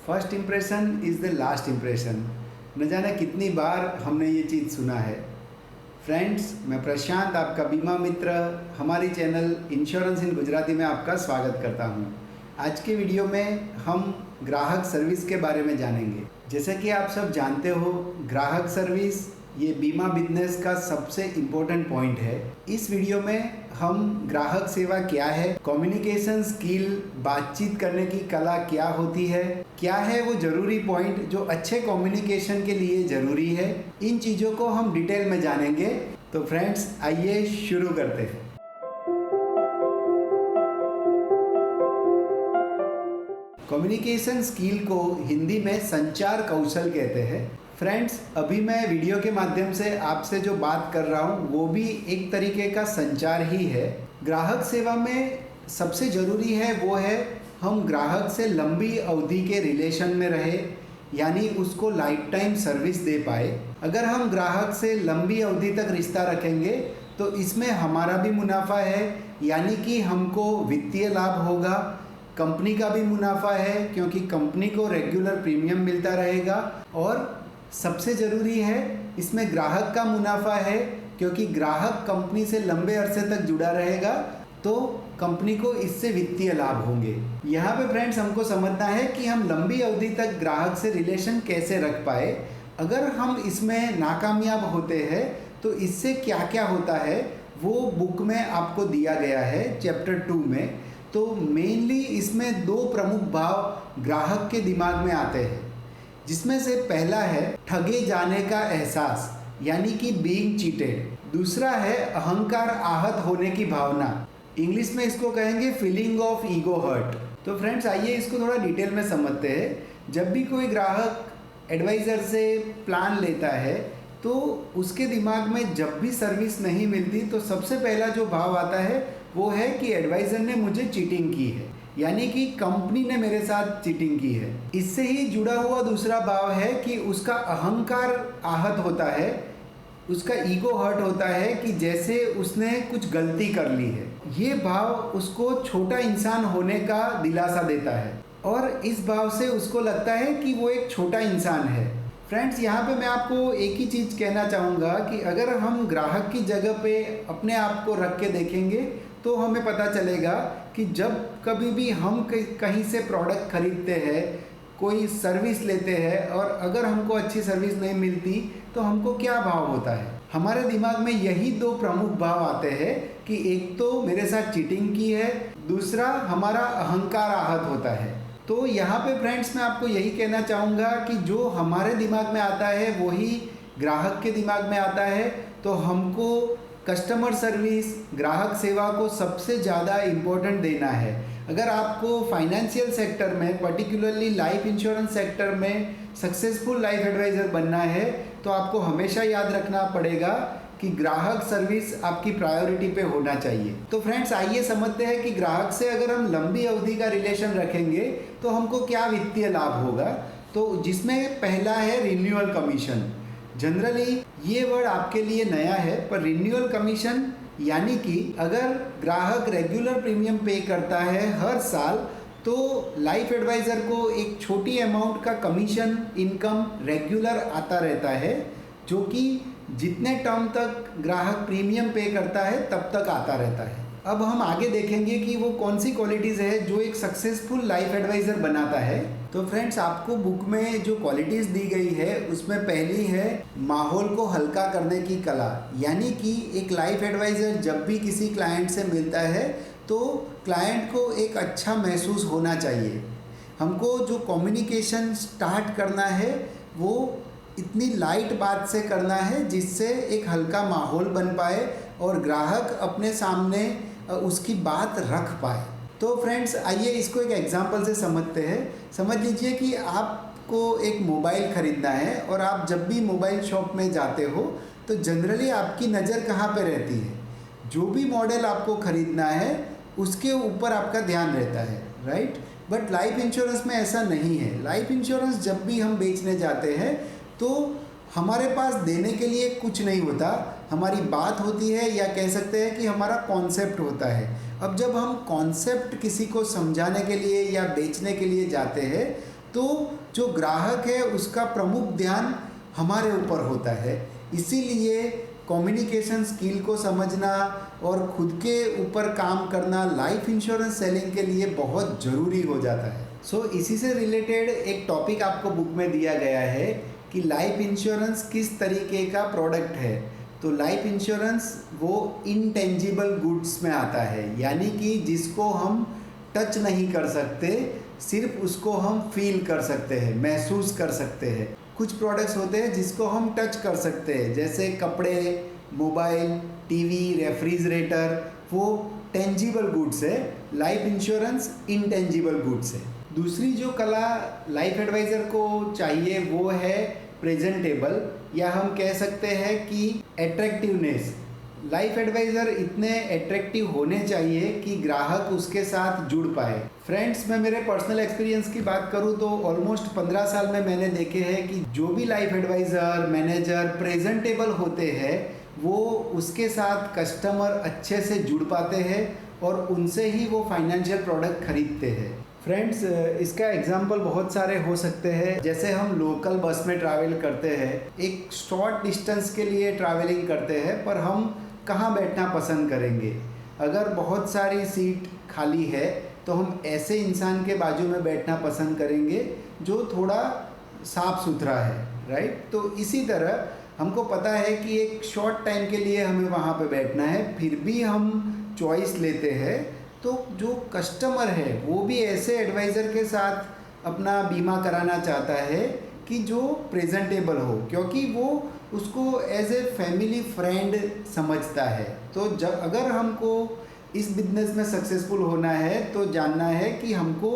First impression is the last impression. न जाने कितनी बार हमने ये चीज़ सुना है। फ्रेंड्स, मैं प्रशांत, आपका बीमा मित्र, हमारी चैनल इंश्योरेंस इन गुजराती में आपका स्वागत करता हूँ। आज के वीडियो में हम ग्राहक सर्विस के बारे में जानेंगे। जैसे कि आप सब जानते हो, ग्राहक सर्विस ये बीमा बिजनेस का सबसे इम्पोर्टेंट पॉइंट है। इस वीडियो में हम ग्राहक सेवा क्या है, कम्युनिकेशन स्किल, बातचीत करने की कला क्या होती है, क्या है वो ज़रूरी पॉइंट जो अच्छे कम्युनिकेशन के लिए ज़रूरी है, इन चीज़ों को हम डिटेल में जानेंगे। तो फ्रेंड्स, आइए शुरू करते हैं। कम्युनिकेशन स्किल को हिंदी में संचार कौशल कहते हैं। फ्रेंड्स, अभी मैं वीडियो के माध्यम से आपसे जो बात कर रहा हूँ वो भी एक तरीके का संचार ही है। ग्राहक सेवा में सबसे ज़रूरी है वो है हम ग्राहक से लंबी अवधि के रिलेशन में रहे, यानी उसको लाइफ टाइम सर्विस दे पाए। अगर हम ग्राहक से लंबी अवधि तक रिश्ता रखेंगे तो इसमें हमारा भी मुनाफा है, यानी कि हमको वित्तीय लाभ होगा, कंपनी का भी मुनाफा है क्योंकि कंपनी को रेगुलर प्रीमियम मिलता रहेगा, और सबसे ज़रूरी है इसमें ग्राहक का मुनाफा है क्योंकि ग्राहक कंपनी से लंबे अरसे तक जुड़ा रहेगा तो कंपनी को इससे वित्तीय लाभ होंगे। यहाँ पे फ्रेंड्स, हमको समझना है कि हम लंबी अवधि तक ग्राहक से रिलेशन कैसे रख पाए। अगर हम इसमें नाकामयाब होते हैं तो इससे क्या क्या होता है वो बुक में आपको दिया गया है चैप्टर 2 में। तो मेनली इसमें दो प्रमुख भाव ग्राहक के दिमाग में आते हैं, जिसमें से पहला है ठगे जाने का एहसास, यानी कि बीइंग चीटेड। दूसरा है अहंकार आहत होने की भावना, इंग्लिश में इसको कहेंगे फीलिंग ऑफ ईगो हर्ट। तो फ्रेंड्स, आइए इसको थोड़ा डिटेल में समझते हैं। जब भी कोई ग्राहक एडवाइज़र से प्लान लेता है तो उसके दिमाग में जब भी सर्विस नहीं मिलती तो सबसे पहला जो भाव आता है वो है कि एडवाइज़र ने मुझे चीटिंग की है, यानी कि कंपनी ने मेरे साथ चीटिंग की है। इससे ही जुड़ा हुआ दूसरा भाव है कि उसका अहंकार आहत होता है, उसका ईगो हर्ट होता है कि जैसे उसने कुछ गलती कर ली है। ये भाव उसको छोटा इंसान होने का दिलासा देता है और इस भाव से उसको लगता है कि वो एक छोटा इंसान है। फ्रेंड्स, यहाँ पे मैं आपको एक ही चीज़ कहना चाहूँगा कि अगर हम ग्राहक की जगह पे अपने आप को रख के देखेंगे तो हमें पता चलेगा कि जब कभी भी हम कहीं से प्रोडक्ट खरीदते हैं, कोई सर्विस लेते हैं और अगर हमको अच्छी सर्विस नहीं मिलती तो हमको क्या भाव होता है। हमारे दिमाग में यही दो प्रमुख भाव आते हैं कि एक तो मेरे साथ चीटिंग की है, दूसरा हमारा अहंकार आहत होता है। तो यहाँ पे फ्रेंड्स, मैं आपको यही कहना चाहूँगा कि जो हमारे दिमाग में आता है वही ग्राहक के दिमाग में आता है। तो हमको कस्टमर सर्विस, ग्राहक सेवा को सबसे ज़्यादा इम्पोर्टेंट देना है। अगर आपको फाइनेंशियल सेक्टर में, पर्टिकुलरली लाइफ इंश्योरेंस सेक्टर में सक्सेसफुल लाइफ एडवाइज़र बनना है तो आपको हमेशा याद रखना पड़ेगा कि ग्राहक सर्विस आपकी प्रायोरिटी पे होना चाहिए। तो फ्रेंड्स, आइए समझते हैं कि ग्राहक से अगर हम लंबी अवधि का रिलेशन रखेंगे तो हमको क्या वित्तीय लाभ होगा। तो जिसमें पहला है रिन्यूअल कमीशन। जनरली ये वर्ड आपके लिए नया है, पर रिन्यूअल कमीशन यानी कि अगर ग्राहक रेगुलर प्रीमियम पे करता है हर साल तो लाइफ एडवाइज़र को एक छोटी अमाउंट का कमीशन इनकम रेगुलर आता रहता है, जो कि जितने टर्म तक ग्राहक प्रीमियम पे करता है तब तक आता रहता है। अब हम आगे देखेंगे कि वो कौन सी क्वालिटीज़ है जो एक सक्सेसफुल लाइफ एडवाइज़र बनाता है। तो फ्रेंड्स, आपको बुक में जो क्वालिटीज़ दी गई है उसमें पहली है माहौल को हल्का करने की कला, यानी कि एक लाइफ एडवाइज़र जब भी किसी क्लाइंट से मिलता है तो क्लाइंट को एक अच्छा महसूस होना चाहिए। हमको जो कम्युनिकेशन स्टार्ट करना है वो इतनी लाइट बात से करना है जिससे एक हल्का माहौल बन पाए और ग्राहक अपने सामने उसकी बात रख पाए। तो फ्रेंड्स, आइए इसको एक एग्जांपल से समझते हैं। समझ लीजिए कि आपको एक मोबाइल ख़रीदना है और आप जब भी मोबाइल शॉप में जाते हो तो जनरली आपकी नज़र कहाँ पे रहती है? जो भी मॉडल आपको ख़रीदना है उसके ऊपर आपका ध्यान रहता है, राइट। बट लाइफ इंश्योरेंस में ऐसा नहीं है। लाइफ इंश्योरेंस जब भी हम बेचने जाते हैं तो हमारे पास देने के लिए कुछ नहीं होता, हमारी बात होती है या कह सकते हैं कि हमारा कॉन्सेप्ट होता है। अब जब हम कॉन्सेप्ट किसी को समझाने के लिए या बेचने के लिए जाते हैं तो जो ग्राहक है उसका प्रमुख ध्यान हमारे ऊपर होता है। इसीलिए कम्युनिकेशन स्किल को समझना और खुद के ऊपर काम करना लाइफ इंश्योरेंस सेलिंग के लिए बहुत ज़रूरी हो जाता है। इसी से रिलेटेड एक टॉपिक आपको बुक में दिया गया है कि लाइफ इंश्योरेंस किस तरीके का प्रोडक्ट है। तो लाइफ इंश्योरेंस वो इनटेंजिबल गुड्स में आता है, यानी कि जिसको हम टच नहीं कर सकते, सिर्फ उसको हम फील कर सकते हैं, महसूस कर सकते हैं। कुछ प्रोडक्ट्स होते हैं जिसको हम टच कर सकते हैं, जैसे कपड़े, मोबाइल, टीवी, रेफ्रिजरेटर, वो टेंजिबल गुड्स है। लाइफ इंश्योरेंस इनटेंजिबल गुड्स है। दूसरी जो कला लाइफ एडवाइज़र को चाहिए वो है प्रेजेंटेबल, या हम कह सकते हैं कि एट्रैक्टिवनेस। लाइफ एडवाइज़र इतने एट्रैक्टिव होने चाहिए कि ग्राहक उसके साथ जुड़ पाए। फ्रेंड्स, मैं मेरे पर्सनल एक्सपीरियंस की बात करूं तो ऑलमोस्ट 15 साल में मैंने देखे हैं कि जो भी लाइफ एडवाइज़र, मैनेजर प्रेजेंटेबल होते हैं वो उसके साथ कस्टमर अच्छे से जुड़ पाते हैं और उनसे ही वो फाइनेंशियल प्रोडक्ट खरीदते हैं। फ्रेंड्स, इसका एग्जाम्पल बहुत सारे हो सकते हैं। जैसे हम लोकल बस में ट्रैवल करते हैं, एक शॉर्ट डिस्टेंस के लिए ट्रैवलिंग करते हैं, पर हम कहाँ बैठना पसंद करेंगे? अगर बहुत सारी सीट खाली है तो हम ऐसे इंसान के बाजू में बैठना पसंद करेंगे जो थोड़ा साफ सुथरा है, राइट? तो इसी तरह हमको पता है कि एक शॉर्ट टाइम के लिए हमें वहाँ पे बैठना है, फिर भी हम चॉइस लेते हैं। तो जो कस्टमर है वो भी ऐसे एडवाइज़र के साथ अपना बीमा कराना चाहता है कि जो प्रेजेंटेबल हो, क्योंकि वो उसको एज ए फैमिली फ्रेंड समझता है। तो जब अगर हमको इस बिजनेस में सक्सेसफुल होना है तो जानना है कि हमको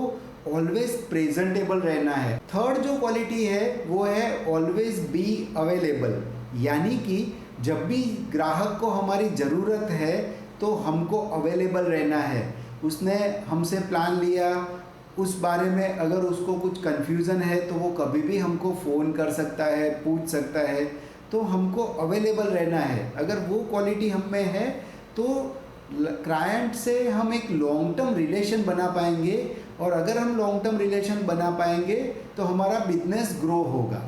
ऑलवेज प्रेजेंटेबल रहना है। थर्ड जो क्वालिटी है वो है ऑलवेज बी अवेलेबल, यानी कि जब भी ग्राहक को हमारी ज़रूरत है तो हमको अवेलेबल रहना है। उसने हमसे प्लान लिया, उस बारे में अगर उसको कुछ कन्फ्यूज़न है तो वो कभी भी हमको फ़ोन कर सकता है, पूछ सकता है। तो हमको अवेलेबल रहना है। अगर वो क्वालिटी हम में है तो क्लाइंट से हम एक लॉन्ग टर्म रिलेशन बना पाएंगे, और अगर हम लॉन्ग टर्म रिलेशन बना पाएंगे तो हमारा बिजनेस ग्रो होगा।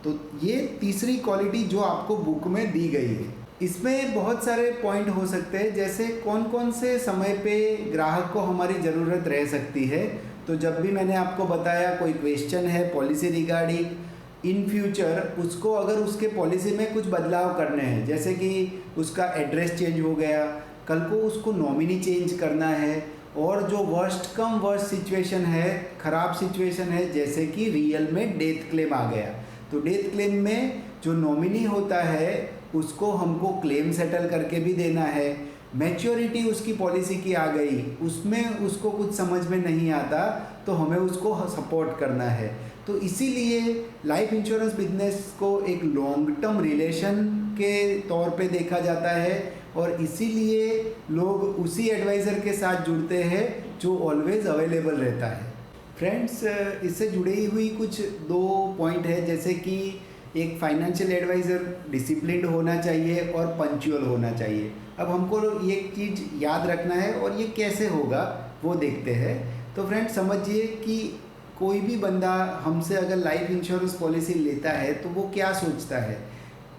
तो ये तीसरी क्वालिटी जो आपको बुक में दी गई है। इसमें बहुत सारे पॉइंट हो सकते हैं, जैसे कौन कौन से समय पे ग्राहक को हमारी ज़रूरत रह सकती है। तो जब भी मैंने आपको बताया कोई क्वेश्चन है पॉलिसी रिगार्डिंग इन फ्यूचर, उसको अगर उसके पॉलिसी में कुछ बदलाव करने हैं, जैसे कि उसका एड्रेस चेंज हो गया, कल को उसको नॉमिनी चेंज करना है, और जो वर्स्ट कम वर्स्ट सिचुएशन है, ख़राब सिचुएशन है, जैसे कि रियल में डेथ क्लेम आ गया, तो डेथ क्लेम में जो नॉमिनी होता है उसको हमको क्लेम सेटल करके भी देना है। मैच्योरिटी उसकी पॉलिसी की आ गई, उसमें उसको कुछ समझ में नहीं आता तो हमें उसको सपोर्ट करना है। तो इसीलिए लाइफ इंश्योरेंस बिजनेस को एक लॉन्ग टर्म रिलेशन के तौर पे देखा जाता है, और इसीलिए लोग उसी एडवाइज़र के साथ जुड़ते हैं जो ऑलवेज अवेलेबल रहता है। फ्रेंड्स, इससे जुड़ी हुई कुछ दो पॉइंट है, जैसे कि एक फाइनेंशियल एडवाइज़र डिसिप्लिन्ड होना चाहिए और पंक्चुअल होना चाहिए। अब हमको ये चीज़ याद रखना है, और ये कैसे होगा वो देखते हैं। तो फ्रेंड्स, समझिए कि कोई भी बंदा हमसे अगर लाइफ इंश्योरेंस पॉलिसी लेता है तो वो क्या सोचता है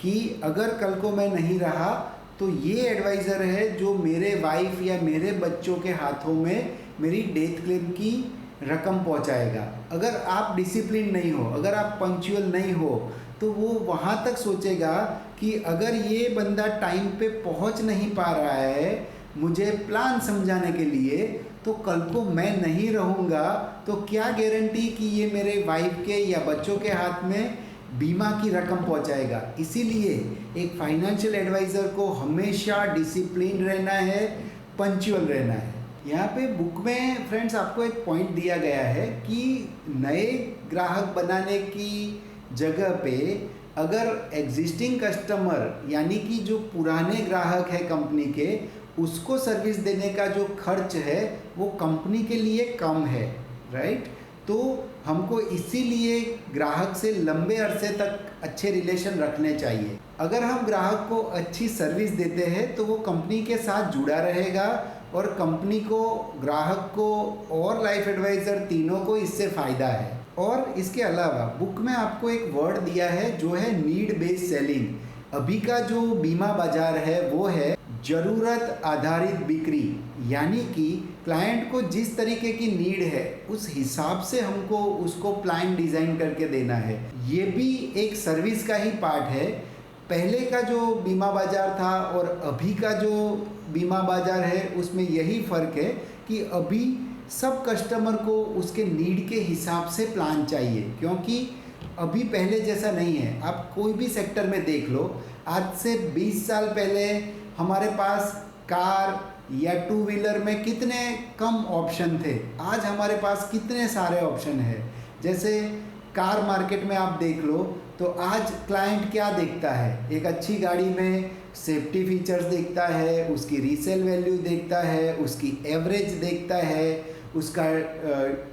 कि अगर कल को मैं नहीं रहा तो ये एडवाइज़र है जो मेरे वाइफ या मेरे बच्चों के हाथों में मेरी डेथ क्लेम की रकम पहुंचाएगा। अगर आप डिसिप्लिन नहीं हो, अगर आप पंक्चुअल नहीं हो, तो वो वहाँ तक सोचेगा कि अगर ये बंदा टाइम पे पहुँच नहीं पा रहा है मुझे प्लान समझाने के लिए, तो कल को मैं नहीं रहूँगा तो क्या गारंटी कि ये मेरे वाइफ के या बच्चों के हाथ में बीमा की रकम पहुँचाएगा। इसीलिए एक फाइनेंशियल एडवाइज़र को हमेशा डिसिप्लिन रहना है, पंक्चुअल रहना है। यहाँ पे बुक में फ्रेंड्स आपको एक पॉइंट दिया गया है कि नए ग्राहक बनाने की जगह पे अगर एग्जिस्टिंग कस्टमर यानी कि जो पुराने ग्राहक है कंपनी के, उसको सर्विस देने का जो खर्च है वो कंपनी के लिए कम है, राइट। तो हमको इसीलिए ग्राहक से लंबे अरसे तक अच्छे रिलेशन रखने चाहिए। अगर हम ग्राहक को अच्छी सर्विस देते हैं तो वो कंपनी के साथ जुड़ा रहेगा, और कंपनी को, ग्राहक को और लाइफ एडवाइज़र तीनों को इससे फ़ायदा है। और इसके अलावा बुक में आपको एक वर्ड दिया है जो है नीड बेस्ड सेलिंग। अभी का जो बीमा बाजार है वो है ज़रूरत आधारित बिक्री, यानी कि क्लाइंट को जिस तरीके की नीड है उस हिसाब से हमको उसको प्लान डिज़ाइन करके देना है। ये भी एक सर्विस का ही पार्ट है। पहले का जो बीमा बाजार था और अभी का जो बीमा बाजार है उसमें यही फ़र्क है कि अभी सब कस्टमर को उसके नीड के हिसाब से प्लान चाहिए, क्योंकि अभी पहले जैसा नहीं है। आप कोई भी सेक्टर में देख लो, आज से 20 साल पहले हमारे पास कार या टू व्हीलर में कितने कम ऑप्शन थे, आज हमारे पास कितने सारे ऑप्शन हैं। जैसे कार मार्केट में आप देख लो तो आज क्लाइंट क्या देखता है, एक अच्छी गाड़ी में सेफ्टी फीचर्स देखता है, उसकी रीसेल वैल्यू देखता है, उसकी एवरेज देखता है, उसका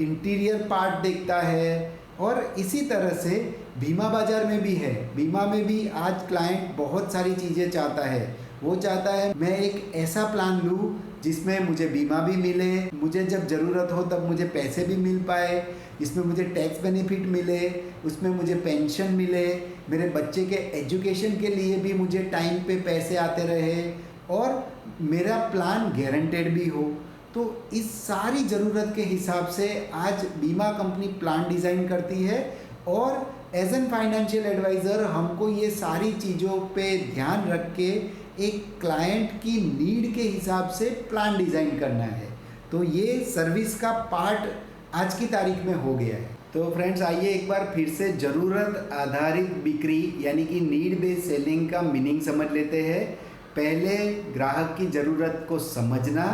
इंटीरियर पार्ट देखता है। और इसी तरह से बीमा बाजार में भी है। बीमा में भी आज क्लाइंट बहुत सारी चीज़ें चाहता है। वो चाहता है मैं एक ऐसा प्लान लूँ जिसमें मुझे बीमा भी मिले, मुझे जब ज़रूरत हो तब मुझे पैसे भी मिल पाए, इसमें मुझे टैक्स बेनिफिट मिले, उसमें मुझे पेंशन मिले, मेरे बच्चे के एजुकेशन के लिए भी मुझे टाइम पे पैसे आते रहे और मेरा प्लान गारंटेड भी हो। तो इस सारी ज़रूरत के हिसाब से आज बीमा कंपनी प्लान डिज़ाइन करती है और एज एन फाइनेंशियल एडवाइज़र हमको ये सारी चीज़ों पे ध्यान रख के एक क्लाइंट की नीड के हिसाब से प्लान डिज़ाइन करना है। तो ये सर्विस का पार्ट आज की तारीख में हो गया है। तो फ्रेंड्स, आइए एक बार फिर से ज़रूरत आधारित बिक्री यानी कि नीड बेस्ड सेलिंग का मीनिंग समझ लेते हैं। पहले ग्राहक की ज़रूरत को समझना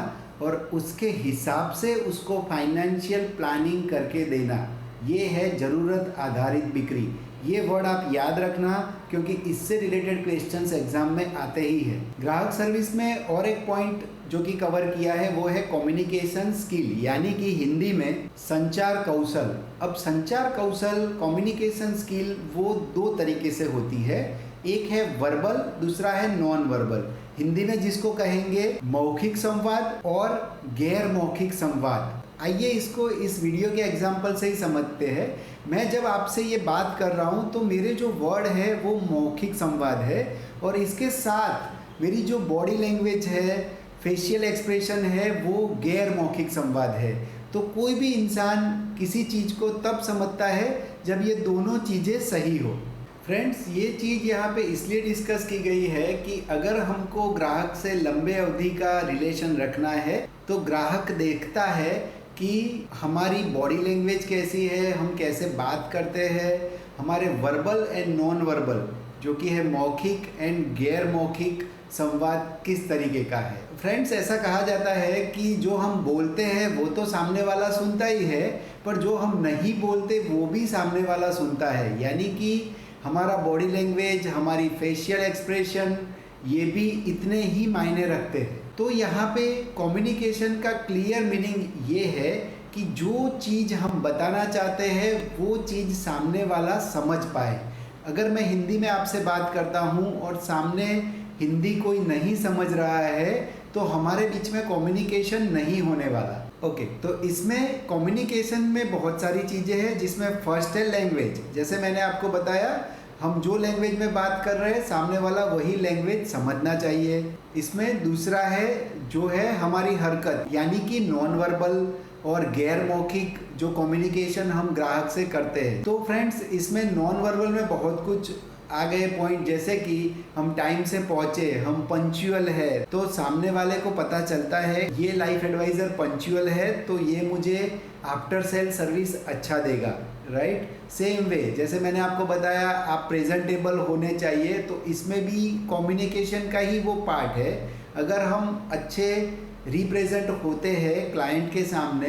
और उसके हिसाब से उसको फाइनेंशियल प्लानिंग करके देना, ये है ज़रूरत आधारित बिक्री। ये वर्ड आप याद रखना क्योंकि इससे रिलेटेड क्वेश्चंस एग्जाम में आते ही हैं। ग्राहक सर्विस में और एक पॉइंट जो कि कवर किया है वो है कम्युनिकेशन स्किल, यानी कि हिंदी में संचार कौशल। अब संचार कौशल, कम्युनिकेशन स्किल वो दो तरीके से होती है, एक है वर्बल, दूसरा है नॉन वर्बल। हिंदी में जिसको कहेंगे मौखिक संवाद और गैर मौखिक संवाद। आइए इसको इस वीडियो के एग्जाम्पल से ही समझते हैं। मैं जब आपसे ये बात कर रहा हूँ तो मेरे जो वर्ड है वो मौखिक संवाद है और इसके साथ मेरी जो बॉडी लैंग्वेज है, फेशियल एक्सप्रेशन है, वो गैर मौखिक संवाद है। तो कोई भी इंसान किसी चीज़ को तब समझता है जब ये दोनों चीज़ें सही हो। फ्रेंड्स, ये चीज़ यहाँ पे इसलिए डिस्कस की गई है कि अगर हमको ग्राहक से लंबे अवधि का रिलेशन रखना है तो ग्राहक देखता है कि हमारी बॉडी लैंग्वेज कैसी है, हम कैसे बात करते हैं, हमारे वर्बल एंड नॉन वर्बल जो कि है मौखिक एंड गैर मौखिक संवाद किस तरीके का है। फ्रेंड्स, ऐसा कहा जाता है कि जो हम बोलते हैं वो तो सामने वाला सुनता ही है, पर जो हम नहीं बोलते वो भी सामने वाला सुनता है। यानी कि हमारा बॉडी लैंग्वेज, हमारी फेशियल एक्सप्रेशन, ये भी इतने ही मायने रखते हैं। तो यहाँ पे कम्युनिकेशन का क्लियर मीनिंग ये है कि जो चीज़ हम बताना चाहते हैं वो चीज़ सामने वाला समझ पाए। अगर मैं हिंदी में आपसे बात करता हूँ और सामने हिंदी कोई नहीं समझ रहा है तो हमारे बीच में कम्युनिकेशन नहीं होने वाला। ओके, तो इसमें कम्युनिकेशन में बहुत सारी चीज़ें हैं, जिसमें फर्स्ट है लैंग्वेज। जैसे मैंने आपको बताया, हम जो लैंग्वेज में बात कर रहे हैं सामने वाला वही लैंग्वेज समझना चाहिए। इसमें दूसरा है जो है हमारी हरकत, यानी कि नॉन वर्बल और गैर मौखिक जो कम्युनिकेशन हम ग्राहक से करते हैं। तो फ्रेंड्स, इसमें नॉन वर्बल में बहुत कुछ आ गए पॉइंट, जैसे कि हम टाइम से पहुँचे, हम पंक्चुअल है, तो सामने वाले को पता चलता है ये लाइफ एडवाइज़र पंक्चुअल है तो ये मुझे आफ्टर सेल सर्विस अच्छा देगा, राइट। सेम वे जैसे मैंने आपको बताया आप प्रेजेंटेबल होने चाहिए, तो इसमें भी कम्युनिकेशन का ही वो पार्ट है। अगर हम अच्छे रिप्रेजेंट होते हैं क्लाइंट के सामने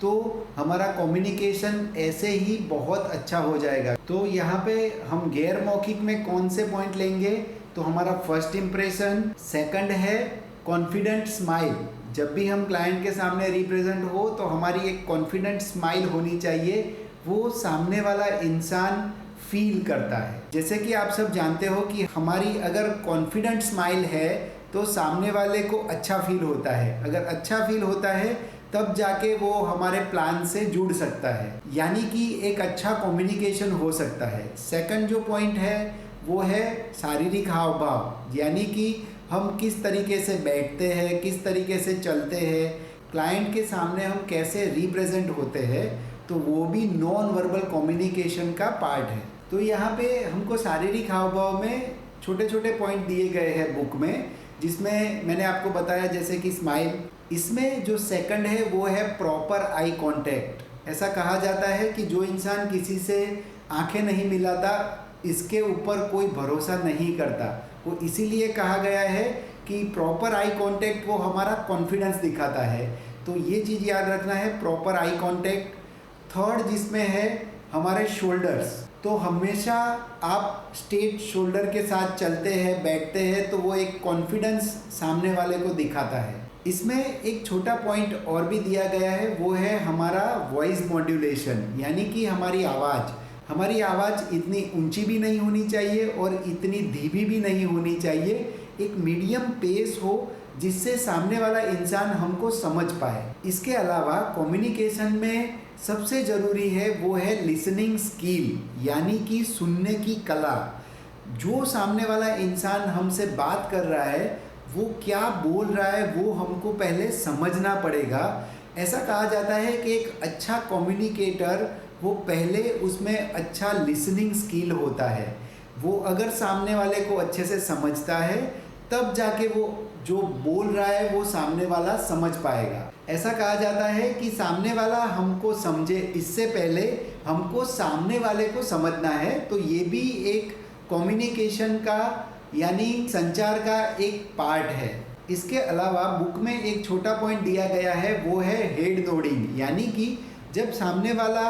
तो हमारा कम्युनिकेशन ऐसे ही बहुत अच्छा हो जाएगा। तो यहाँ पे हम गैर मौखिक में कौन से पॉइंट लेंगे, तो हमारा फर्स्ट इम्प्रेशन, सेकंड है कॉन्फिडेंट स्माइल। जब भी हम क्लाइंट के सामने रिप्रेजेंट हो तो हमारी एक कॉन्फिडेंट स्माइल होनी चाहिए, वो सामने वाला इंसान फील करता है। जैसे कि आप सब जानते हो कि हमारी अगर कॉन्फिडेंट स्माइल है तो सामने वाले को अच्छा फील होता है। अगर अच्छा फील होता है तब जाके वो हमारे प्लान से जुड़ सकता है, यानी कि एक अच्छा कम्युनिकेशन हो सकता है। सेकंड जो पॉइंट है वो है शारीरिक हाव भाव, यानी कि हम किस तरीके से बैठते हैं, किस तरीके से चलते हैं, क्लाइंट के सामने हम कैसे रिप्रेजेंट होते हैं, तो वो भी नॉन वर्बल कम्युनिकेशन का पार्ट है। तो यहाँ पे हमको शारीरिक हाव भाव में छोटे छोटे पॉइंट दिए गए हैं बुक में, जिसमें मैंने आपको बताया जैसे कि स्माइल। इसमें जो सेकंड है वो है प्रॉपर आई कांटेक्ट। ऐसा कहा जाता है कि जो इंसान किसी से आंखें नहीं मिलाता, इसके ऊपर कोई भरोसा नहीं करता। वो इसीलिए कहा गया है कि प्रॉपर आई कांटेक्ट वो हमारा कॉन्फिडेंस दिखाता है। तो ये चीज़ याद रखना है, प्रॉपर आई कांटेक्ट। थर्ड जिसमें है हमारे शोल्डर्स, तो हमेशा आप स्ट्रेट शोल्डर के साथ चलते हैं, बैठते हैं, तो वो एक कॉन्फिडेंस सामने वाले को दिखाता है। इसमें एक छोटा पॉइंट और भी दिया गया है, वो है हमारा वॉइस मॉड्यूलेशन, यानी कि हमारी आवाज़ इतनी ऊंची भी नहीं होनी चाहिए और इतनी धीमी भी नहीं होनी चाहिए। एक मीडियम पेस हो जिससे सामने वाला इंसान हमको समझ पाए। इसके अलावा कम्युनिकेशन में सबसे ज़रूरी है वो है लिसनिंग स्किल, यानी कि सुनने की कला। जो सामने वाला इंसान हमसे बात कर रहा है वो क्या बोल रहा है वो हमको पहले समझना पड़ेगा। ऐसा कहा जाता है कि एक अच्छा कम्युनिकेटर वो पहले उसमें अच्छा लिसनिंग स्किल होता है। वो अगर सामने वाले को अच्छे से समझता है तब जाके वो जो बोल रहा है वो सामने वाला समझ पाएगा। ऐसा कहा जाता है कि सामने वाला हमको समझे इससे पहले हमको सामने वाले को समझना है। तो ये भी एक कम्युनिकेशन का यानी संचार का एक पार्ट है। इसके अलावा बुक में एक छोटा पॉइंट दिया गया है, वो है हेड नोडिंग, यानी कि जब सामने वाला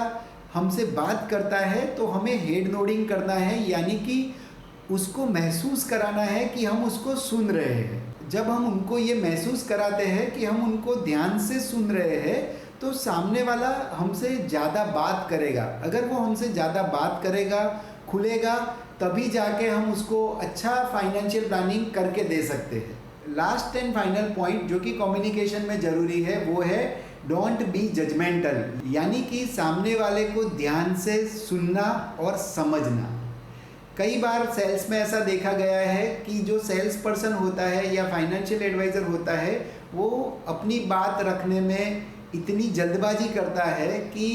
हमसे बात करता है तो हमें हेड नोडिंग करना है, यानी कि उसको महसूस कराना है कि हम उसको सुन रहे हैं। जब हम उनको ये महसूस कराते हैं कि हम उनको ध्यान से सुन रहे हैं तो सामने वाला हमसे ज़्यादा बात करेगा। अगर वो हमसे ज़्यादा बात करेगा, खुलेगा, तभी जाके हम उसको अच्छा फाइनेंशियल प्लानिंग करके दे सकते हैं। लास्ट एंड फाइनल पॉइंट जो कि कम्युनिकेशन में ज़रूरी है वो है डोंट बी जजमेंटल, यानी कि सामने वाले को ध्यान से सुनना और समझना। कई बार सेल्स में ऐसा देखा गया है कि जो सेल्स पर्सन होता है या फाइनेंशियल एडवाइज़र होता है वो अपनी बात रखने में इतनी जल्दबाजी करता है कि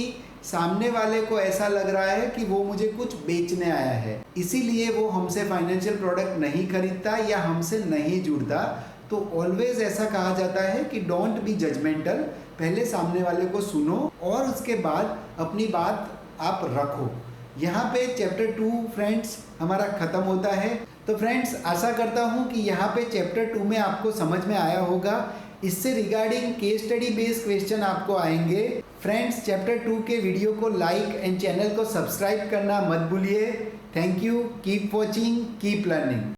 सामने वाले को ऐसा लग रहा है कि वो मुझे कुछ बेचने आया है, इसीलिए वो हमसे फाइनेंशियल प्रोडक्ट नहीं खरीदता या हमसे नहीं जुड़ता। तो ऑलवेज ऐसा कहा जाता है कि डोंट बी जजमेंटल, पहले सामने वाले को सुनो और उसके बाद अपनी बात आप रखो। यहाँ पे चैप्टर 2 फ्रेंड्स हमारा ख़त्म होता है। तो फ्रेंड्स आशा करता हूँ कि यहाँ पे चैप्टर 2 में आपको समझ में आया होगा। इससे regarding case study based question आपको आएंगे। फ्रेंड्स चैप्टर 2 के वीडियो को लाइक एंड चैनल को सब्सक्राइब करना मत भूलिए। Thank you, keep watching, keep learning.